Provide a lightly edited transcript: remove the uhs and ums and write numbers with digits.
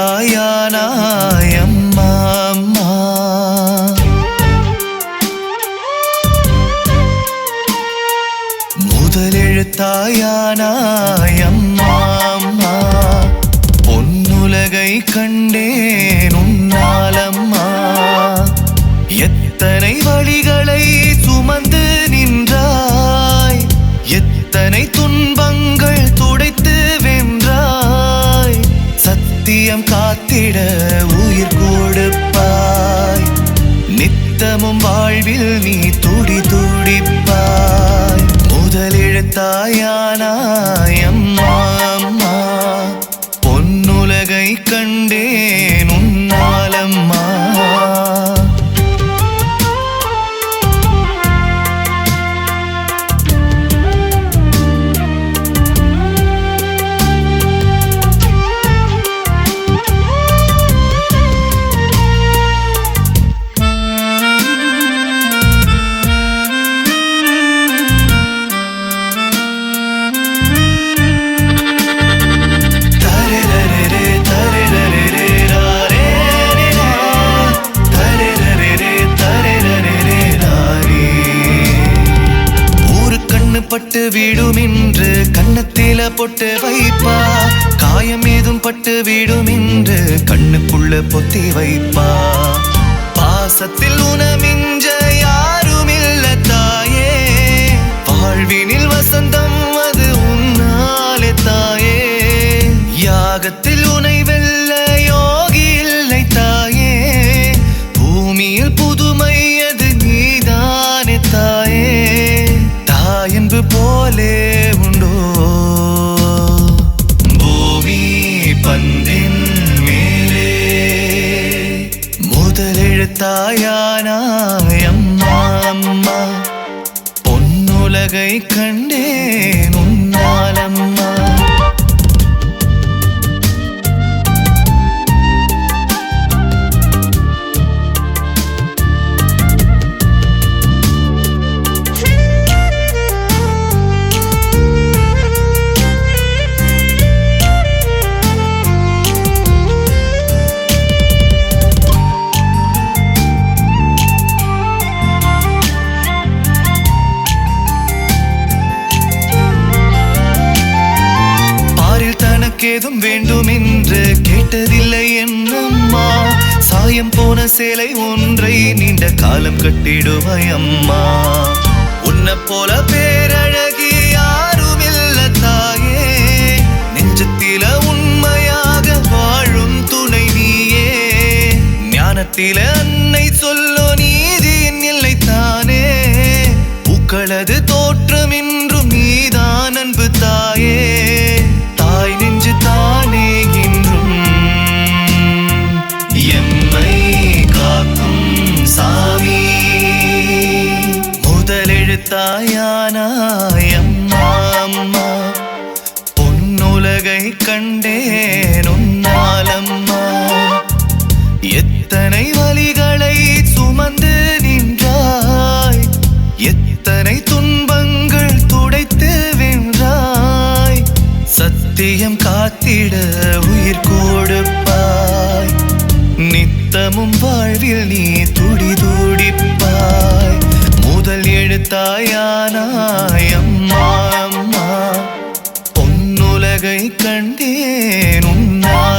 எழுத்தாயானாய் அம்மா அம்மா. முதல் எழுத்தாயானாய் அம்மா அம்மா. பொன்னுலகை கண்டேன் உன்னால் அம்மா. எத்தனை வழிகளை சுமந்து நின்றாய், எத்தனை துன்பங்கள் துடைத்து வென்றாய். சத்தியம் காத்திட உயிர் கொடுப்பாய், நித்தமும் வாழ்வில் நீ துடி துடிப்பாய். முதல் எழுத்தாயானாய் அம்மா அம்மா. பொன்னுலகை கண்டேன் உன்னால் அம்மா. பட்டு வீடும் என்று கண்ணத்தில பொட்டு வைப்பா. காயம் ஏதும் பட்டு வீடும் என்று கண்ணுக்குள்ள பொத்தி வைப்பா. பாசத்தில் உனமிஞ்ச யாரும் இல்ல தாயே. வாழ்வினில் வசந்தம் அது உன்னாலே தாயே. யாகத்தில் உனை வெல்ல யோகி இல்லை தாயே. பூமியில் புதுமை அது நீதானே தாயே. தாயன்பு போலே உண்டோ பூமி பந்தின் மேலே. முதல் எழுத்தாயானாய் அம்மா அம்மா. பொன்னுலகை கண்டேன் உன்னால் அம்மா. ஏதும் வேண்டும் என்று கேட்டதில்லை என்னம்மா. சாயம் போன சேலை ஒன்றை நீண்ட காலம் கட்டிடுவாய் அம்மா. உன்னை போல பேரழகி யாரும் இல்ல தாயே. நெஞ்சத்தில உண்மையாக வாழும் துணை நீயே. ஞானத்தில அன்னை சொல்லோ நீதியின் இல்லை தானே. பூக்களது தோற்றம் இன்றும் நீதான் அன்பு தாயே. தாய் நெஞ்சு தானே என்றும் எம்மை காக்கும் சாமி. முதல் எழுத்தாயானாய் அம்மா அம்மா. பொன்னுலகை கண்டேன் உன்னால் அம்மா. எத்தனை வலிகளை சுமந்து நின்றாய், எத்தனை துன்பங்கள் துடைத்து வென்றாய். சத்தியம் காத்திட உயிர் கொடுப்பாய், நித்தமும் வாழ்வில் நீ துடி துடிப்பாய். முதல் எழுத்தாயானாய் அம்மா அம்மா. பொன்னுலகை கண்டேன் உன்னால்